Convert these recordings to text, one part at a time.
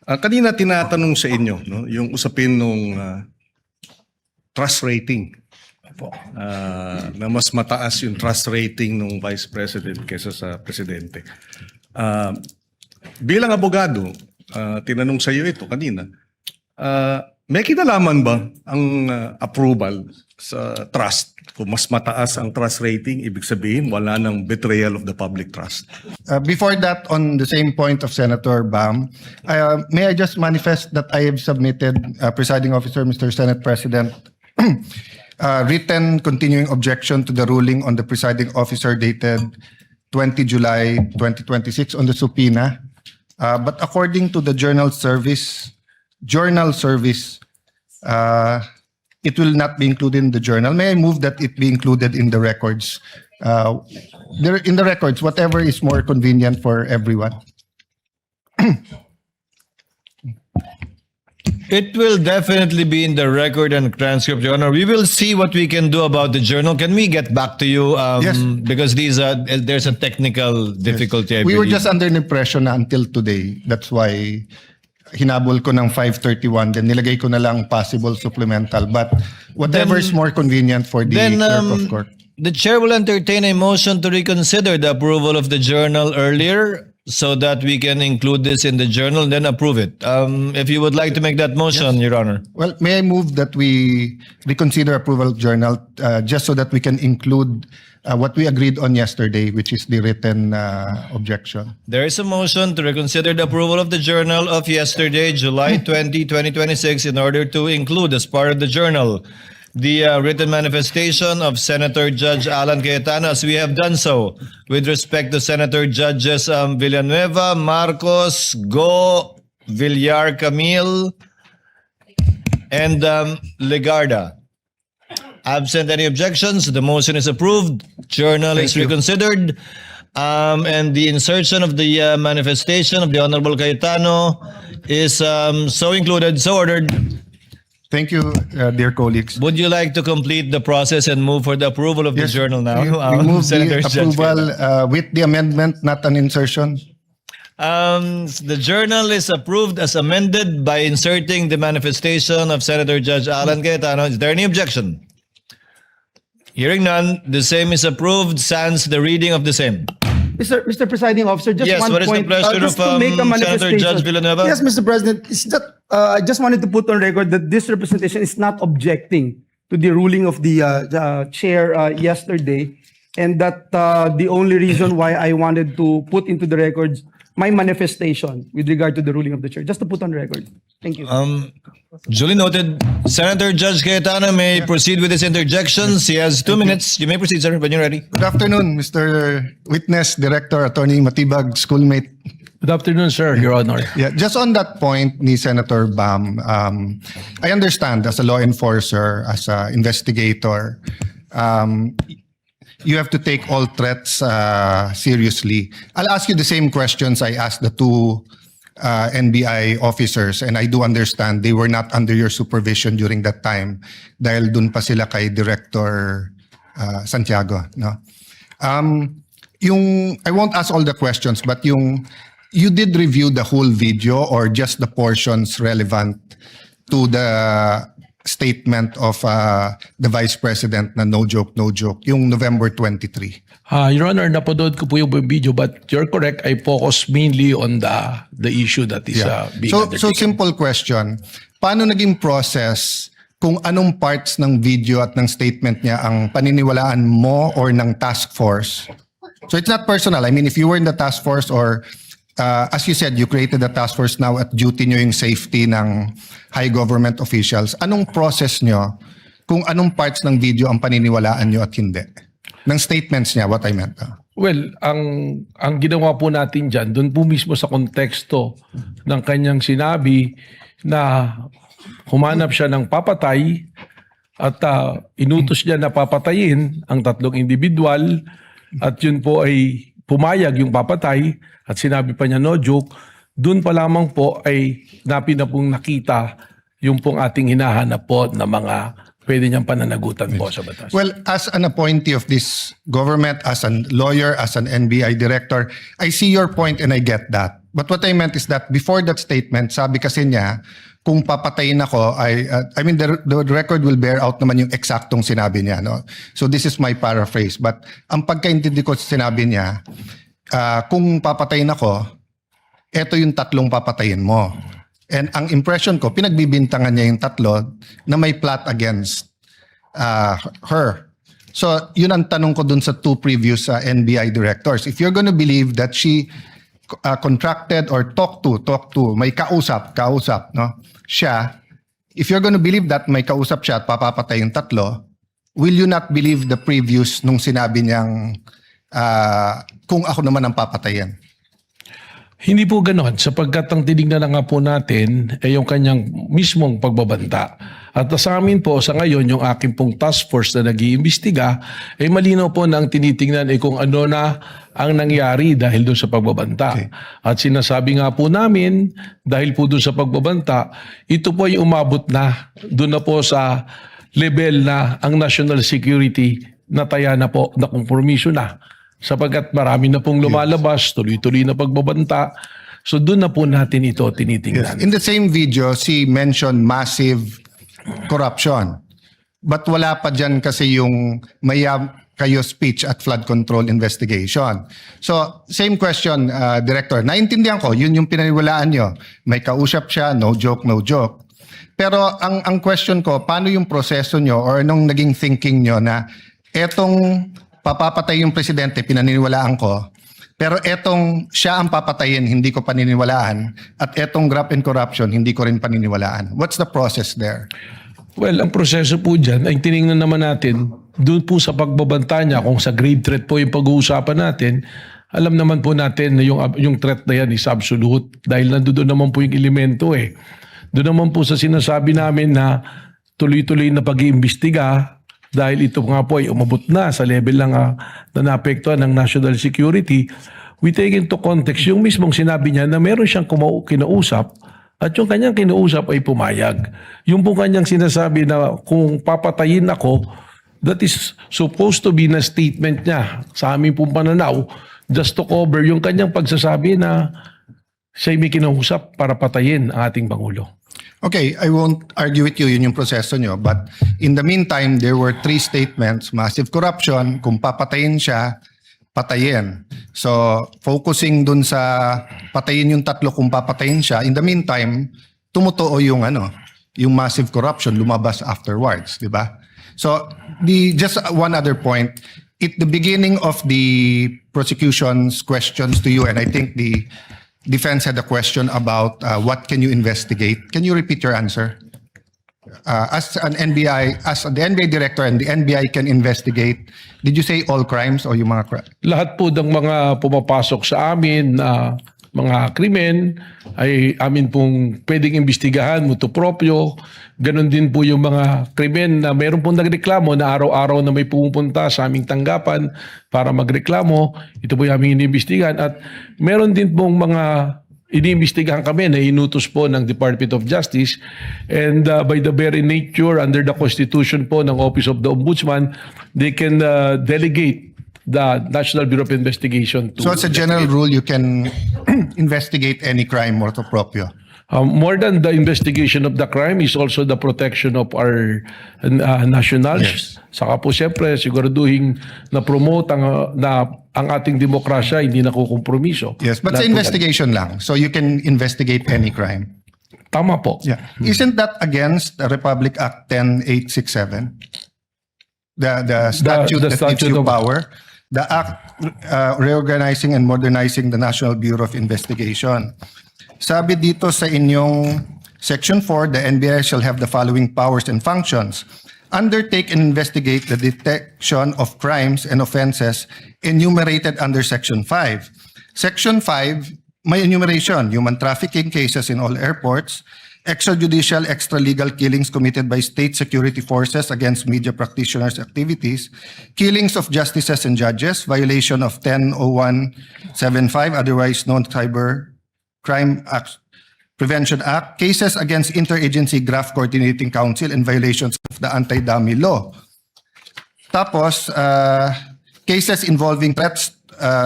Kanina tinatanong sa inyo, no, yung usapin nung trust rating. Na mas mataas yung trust rating ng Vice President kaysa sa Presidente. Bilang abogado, tinanong sa iyo ito kanina, may kinalaman ba ang approval sa trust? Kung mas mataas ang trust rating, ibig sabihin wala nang betrayal of the public trust. Before that, on the same point of Senator Bam, may I just manifest that I have submitted, Presiding Officer, Mr. Senate President, written continuing objection to the ruling on the Presiding Officer dated 20 July 2026 on the subpoena. But according to the journal service, it will not be included in the journal. May I move that it be included in the records? In the records, whatever is more convenient for everyone. It will definitely be in the record and transcript, Your Honor. We will see what we can do about the journal. Can we get back to you? Yes. Because there's a technical difficulty. I We were believe. just under the impression na until today. That's why hinabol ko ng 531, then nilagay ko na lang possible supplemental. But whatever is more convenient for the clerk of court. The chair will entertain a motion to reconsider the approval of the journal earlier so that we can include this in the journal and then approve it. If you would like to make that motion, Your Honor. Well, may I move that we reconsider approval of journal just so that we can include what we agreed on yesterday, which is the written objection. There is a motion to reconsider the approval of the journal of yesterday, July 20, 2026, in order to include as part of the journal the written manifestation of Senator Judge Alan Cayetano, as we have done so with respect to Senator Judges Villanueva, Marcos, Go, Villar Camille, and Legarda. Absent any objections, the motion is approved. Journal is reconsidered. And the insertion of the manifestation of the Honorable Cayetano is so included, so ordered. Thank you, dear colleagues. Would you like to complete the process and move for the approval of the journal now? We move Senator the Judge approval Cayetano. with the amendment, not an insertion. The journal is approved as amended by inserting the manifestation of Senator Judge Alan Cayetano. Is there any objection? Hearing none, the same is approved, sans the reading of the same. Mr. Presiding Officer, just Yes, one what is the point. pleasure Just of, to make a Senator manifestation. Judge Villanueva? Yes, Mr. President. It's that, I just wanted to put on record that this representation is not objecting to the ruling of the chair yesterday, and that the only reason why I wanted to put into the records my manifestation with regard to the ruling of the chair, just to put on record. Thank you. Duly noted. Senator Judge Cayetano may proceed with his interjections. He has 2 minutes. You may proceed, sir, when you're ready. Good afternoon, Mr. Witness, Director, Attorney Matibag, schoolmate. Good afternoon, sir, Your Honor. Yeah, just on that point ni Senator Bam, I understand as a law enforcer, as an investigator, you have to take all threats seriously. I'll ask you the same questions I asked the two NBI officers, and I do understand they were not under your supervision during that time dahil dun pa sila kay Director Santiago. No? I won't ask all the questions, but you did review the whole video or just the portions relevant to the statement of the Vice President na no joke, yung November 23. Your Honor, napanood ko po yung video, but you're correct. I focus mainly on the issue that is being So undertaken. simple question, paano naging process kung anong parts ng video at ng statement niya ang paniniwalaan mo or ng task force? So it's not personal. I mean, if you were in the task force or as you said, you created the task force, now at duty nyo yung safety ng high government officials. Anong process nyo kung anong parts ng video ang paniniwalaan nyo at hindi? Ng statements niya, what I meant. Well, ang ginawa po natin dyan, doon po mismo sa konteksto ng kanyang sinabi na humanap siya ng papatay at inutos niya na papatayin ang tatlong individual at yun po ay pumayag yung papatay at sinabi pa niya no joke, doon pa lamang po ay na pong nakita yung pong ating hinahanap po na mga pwede niyang pananagutan po sa batas. Well, as an appointee of this government, as a lawyer, as an NBI director, I see your point and I get that. But what I meant is that before that statement, sabi kasi niya, kung papatayin ako, I mean, the record will bear out naman yung eksaktong sinabi niya. No? So this is my paraphrase. But ang pagkaintindi ko sa sinabi niya, kung papatayin ako, eto yung tatlong papatayin mo. And ang impression ko, pinagbibintangan niya yung tatlo na may plot against her. So yun ang tanong ko dun sa two previous NBI directors. If you're gonna believe that she contracted or talked to, may kausap, no? Siya, if you're gonna believe that may kausap siya at papapatay yung tatlo, will you not believe the previous nung sinabi niyang kung ako naman ang papatayin? Hindi po ganon, sapagkat ang tinignan na nga po natin ay yung kanyang mismong pagbabanta. At sa amin po, sa ngayon, yung aking pong task force na nag-iimbestiga, ay malinaw po na ang tinitingnan ay kung ano na ang nangyari dahil doon sa pagbabanta. Okay. At sinasabi nga po namin, dahil po doon sa pagbabanta, ito po ay umabot na doon na po sa level na ang national security nataya na po, na kompromiso na. Sapagkat marami na pong lumalabas, tuloy-tuloy na pagbabanta. So doon na po natin ito tinitingnan. In the same video, she mentioned massive corruption. But wala pa dyan kasi yung maya kayo speech at flood control investigation. So, same question, Director. Naintindihan ko, yun yung pinaniwalaan nyo. May kausap siya, no joke, no joke. Pero ang question ko, paano yung proseso nyo or anong naging thinking nyo na etong papapatay yung presidente, pinaniniwalaan ko, pero etong siya ang papatayin, hindi ko paniniwalaan, at etong graft and corruption, hindi ko rin paniniwalaan. What's the process there? Well, ang proseso po dyan ay tinignan naman natin doon po sa pagbabanta niya, kung sa grave threat po yung pag-uusapan natin, alam naman po natin na yung threat na yan is absolute dahil nandoon naman po yung elemento eh. Doon naman po sa sinasabi namin na tuloy-tuloy na pag-iimbestiga dahil ito nga po ay umabot na sa level lang na naapektuhan ng national security, we take into context yung mismong sinabi niya na meron siyang kinausap at yung kanyang kinausap ay pumayag. Yung po kanyang sinasabi na kung papatayin ako, that is supposed to be na statement niya sa aming pong pananaw just to cover yung kanyang pagsasabi na siya'y may kinausap para patayin ang ating Pangulo. Okay, I won't argue with you, yun yung proseso nyo. But in the meantime, there were 3 statements. Massive corruption, kung papatayin siya, patayin. So, focusing dun sa patayin yung tatlo kung papatayin siya, in the meantime, tumutuo yung yung massive corruption, lumabas afterwards, di ba? So, just one other point. At the beginning of the prosecution's questions to you, and I think the defense had a question about what can you investigate. Can you repeat your answer? As the NBI director and the NBI can investigate, did you say all crimes o yung mga crimes? Lahat po ng mga pumapasok sa amin na mga krimen ay amin pong pwedeng imbestigahan, mutu proprio. Ganon din po yung mga krimen na meron pong nagreklamo na araw-araw na may pumupunta sa aming tanggapan para magreklamo. Ito po yung aming iniimbestigahan. At meron din pong mga iniimbestigahan kami na inutos po ng Department of Justice. And by the very nature, under the Constitution po ng Office of the Ombudsman, they can delegate the National Bureau of Investigation to... So as a general rule, you can investigate any crime motu proprio? More than the investigation of the crime is also the protection of our nationals. Yes. Saka po siyempre siguraduhin na promote ang ating demokrasya hindi nakukompromiso. Yes, but sa Lahat po investigation lang. So you can investigate any crime. yan. Tama po. Yeah. Isn't that against the Republic Act 10867? The statute the that gives statute you of- power? The act reorganizing and modernizing the National Bureau of Investigation. Sabi dito sa inyong Section 4, the NBI shall have the following powers and functions. Undertake and investigate the detection of crimes and offenses enumerated under Section 5. Section 5, may enumeration, human trafficking cases in all airports, extrajudicial, extralegal killings committed by state security forces against media practitioners' activities, killings of justices and judges, violation of 100175, otherwise known Cyber Crime Act, Prevention Act, cases against Interagency Graft Coordinating Council and violations of the Anti-Dummy Law. Tapos, cases involving threats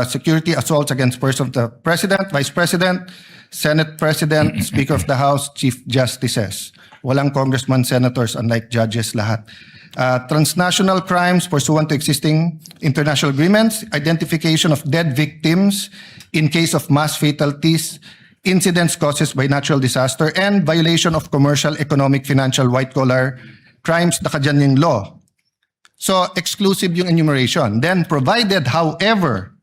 security assaults against persons of the President, Vice President, Senate President, Speaker of the House, Chief Justices. Walang congressman, senators, unlike judges lahat. Transnational crimes pursuant to existing international agreements, identification of dead victims in case of mass fatalities, incidents caused by natural disaster, and violation of commercial, economic, financial, white-collar crimes, nakadyan yung law. So, exclusive yung enumeration. Then, provided, however,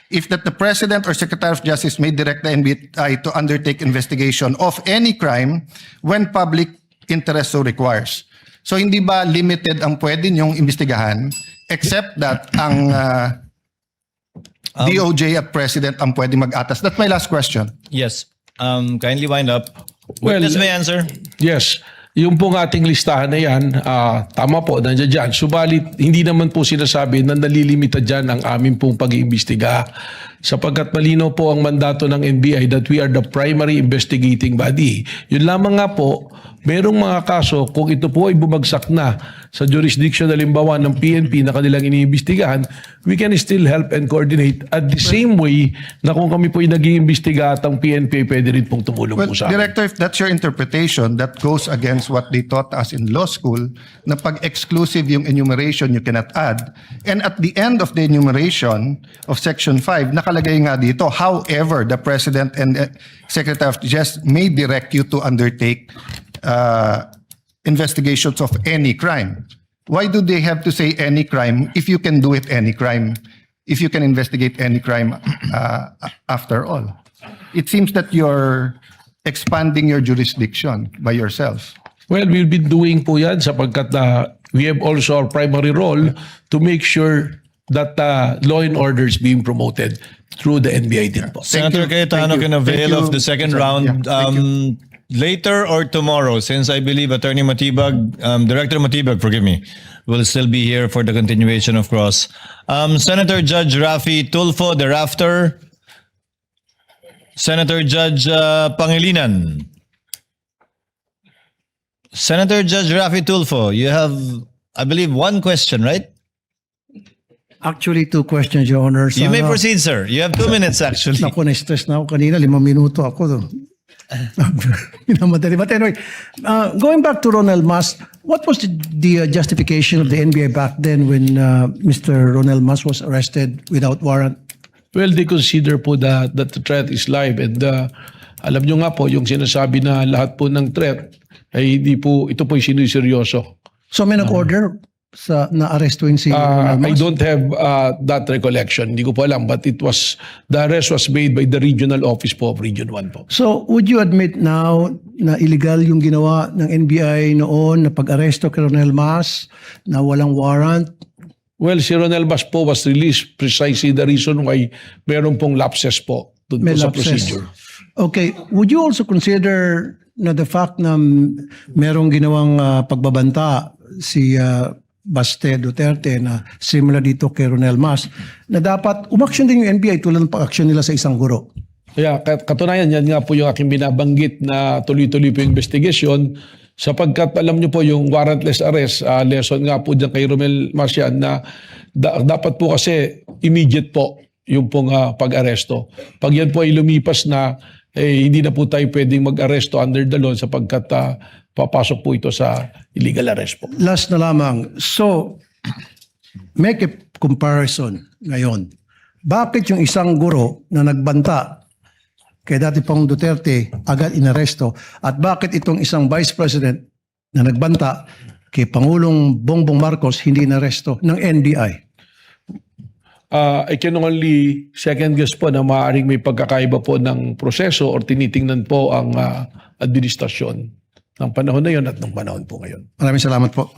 if that the President or Secretary of Justice may direct the NBI to undertake investigation of any crime when public interest so requires. So, hindi ba limited ang pwede niyong imbestigahan except that ang DOJ at President ang pwede mag-atas? That's my last question. Yes. Kindly wind up. Well, Witness may answer. Yes. Yung pong ating listahan na yan, tama po, nandiyan dyan. Subalit, hindi naman po sinasabi na nalilimita dyan ang aming pong pag-iimbestiga. Sapagkat malinaw po ang mandato ng NBI that we are the primary investigating body. Yun lamang nga po, merong mga kaso, kung ito po ay bumagsak na sa jurisdiction halimbawa ng PNP na kanilang iniimbestigahan, we can still help and coordinate at the same way na kung kami po ay nag-iimbestiga at ang PNP pwede rin pong tumulong Well, po sa amin. Director, if that's your interpretation, that goes against what they taught us in law school, na pag exclusive yung enumeration, you cannot add. And at the end of the enumeration of Section 5, nakalagay nga dito, however, the President and Secretary of Justice may direct you to undertake investigations of any crime. Why do they have to say any crime if you can do it any crime? If you can investigate any crime after all? It seems that you're expanding your jurisdiction by yourself. Well, we'll be doing po yan sapagkat we have also our primary role to make sure that law and order is being promoted through the NBI din po. Senator you. Cayetano Thank you. can avail Thank of you. the second Sorry. round. Yeah, thank you. Later or tomorrow, since I believe Attorney Matibag, Director Matibag, forgive me, will still be here for the continuation of cross. Senator Judge Rafi Tulfo thereafter. Senator Judge Pangilinan. Senator Judge Rafi Tulfo, you have, I believe, one question, right? Actually, two questions, Your Honor. You may proceed, sir. You have 2 minutes, actually. Naku, na-stress na ako kanina. 5 minuto ako doon. Minamadali. But anyway, going back to Ronald Mas, what was the justification of the NBI back then when Mr. Ronald Mas was arrested without warrant? Well, they consider po that the threat is live and alam nyo nga po, yung sinasabi na lahat po ng threat ay hindi po, ito po yung sinuseryoso. So may nag-order sa na-arrestuin si Ronald I Mas? don't have that recollection. Hindi ko po alam. But the arrest was made by the regional office po of Region 1 po. So would you admit now na illegal yung ginawa ng NBI noon na pag-aresto kay Ronald Mas na walang warrant? Well, si Ronald Mas po was released precisely the reason why meron pong lapses po dun po May sa lapses. procedure. Okay. Would you also consider na the fact na merong ginawang pagbabanta si Baste Duterte na similar dito kay Ronald Mas na dapat umaksyon din yung NBI tulad ng pag-aksyon nila sa isang guro? Kaya katunayan, yan nga po yung aking binabanggit na tuloy-tuloy po yung investigation sapagkat alam nyo po yung warrantless arrest, lesson nga po dyan kay Romel Mas yan na dapat po kasi immediate po yung pong pag-aresto. Pag yan po ay lumipas na, hindi na po tayo pwedeng mag-aresto under the law sapagkat papasok po ito sa illegal arrest po. Last na lamang. So, make a comparison ngayon. Bakit yung isang guro na nagbanta kay dati pang Duterte agad inaresto at bakit itong isang vice president na nagbanta kay Pangulong Bongbong Marcos hindi inaresto ng NBI? I can only second guess po na maaaring may pagkakaiba po ng proseso or tinitingnan po ang administrasyon ng panahon na yun at ng panahon po ngayon. Maraming salamat po.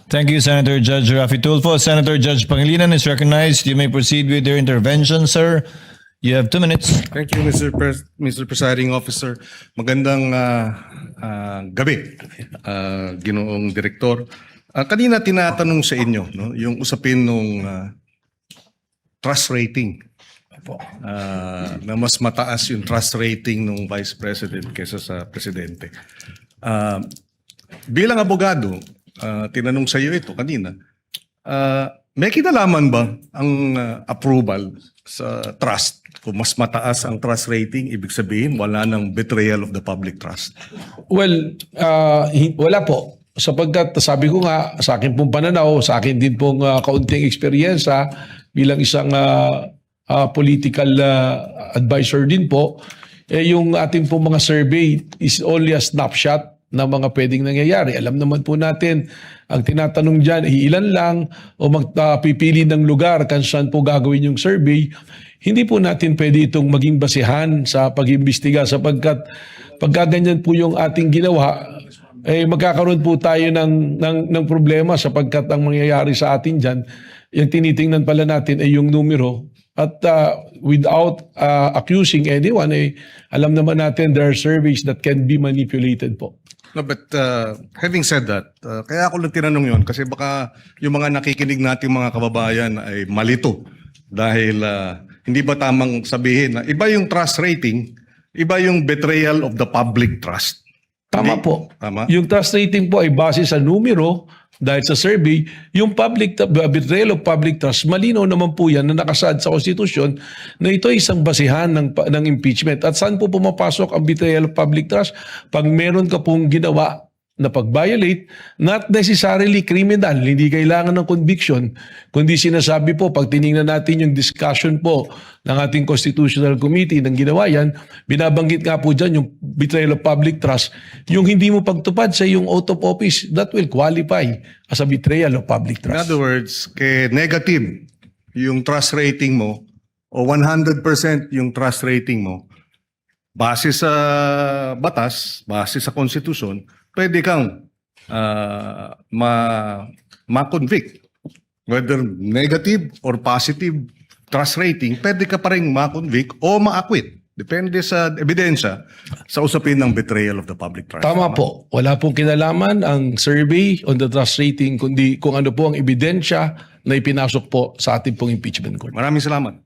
Thank you, Senator Judge Rafi Tulfo. Senator Judge Pangilinan is recognized. You may proceed with your intervention, sir. You have 2 minutes. Thank you, Mr. Presiding Officer. Magandang gabi, Ginoong Direktor. Kanina tinatanong sa inyo no, yung usapin nung trust rating. Na mas mataas yung trust rating ng Vice President kaysa sa Presidente. Bilang abogado, tinanong sa iyo ito kanina, may kinalaman ba ang approval sa trust? Kung mas mataas ang trust rating, ibig sabihin wala ng betrayal of the public trust. Well, wala po. Sapagkat sabi ko nga, sa akin pong pananaw, sa akin din pong kaunting eksperyensya bilang isang political advisor din po, yung ating pong mga survey is only a snapshot ng mga pwedeng nangyayari. Alam naman po natin, ang tinatanong dyan, ilan lang o magpipili ng lugar kung saan po gagawin yung survey. Hindi po natin pwede itong maging basihan sa pag-imbestiga sapagkat pagka ganyan po yung ating ginawa, magkakaroon po tayo ng problema sapagkat ang mangyayari sa atin dyan, yung tinitingnan pala natin ay yung numero. At without accusing anyone, alam naman natin there are surveys that can be manipulated po. No, but having said that, kaya ako lang tinanong yon kasi baka yung mga nakikinig nating mga kababayan ay malito dahil hindi ba tamang sabihin na iba yung trust rating, iba yung betrayal of the public trust. Tama Hindi? po. Tama? Yung trust rating po ay base sa numero dahil sa survey. Yung betrayal of public trust, malinaw naman po yan na nakasaad sa konstitusyon na ito ay isang basihan ng impeachment. At saan po pumapasok ang betrayal of public trust? Pag meron ka pong ginawa na pag-violate, not necessarily criminal, hindi kailangan ng conviction, kundi sinasabi po, pag tinignan natin yung discussion po ng ating Constitutional Committee ng ginawa yan, binabanggit nga po dyan yung betrayal of public trust, yung hindi mo pagtupad sa yung oath of office, that will qualify as a betrayal of public In trust. other words, negative yung trust rating mo o 100% yung trust rating mo, base sa batas, base sa konstitusyon, pwede kang ma-convict. Whether negative or positive trust rating, pwede ka pa rin ma-convict o ma-acquit. Depende sa ebidensya sa usapin ng betrayal of the public trust. Tama po. Wala pong kinalaman ang survey on the trust rating kundi kung ano po ang ebidensya na ipinasok po sa ating pong impeachment court. Maraming salamat.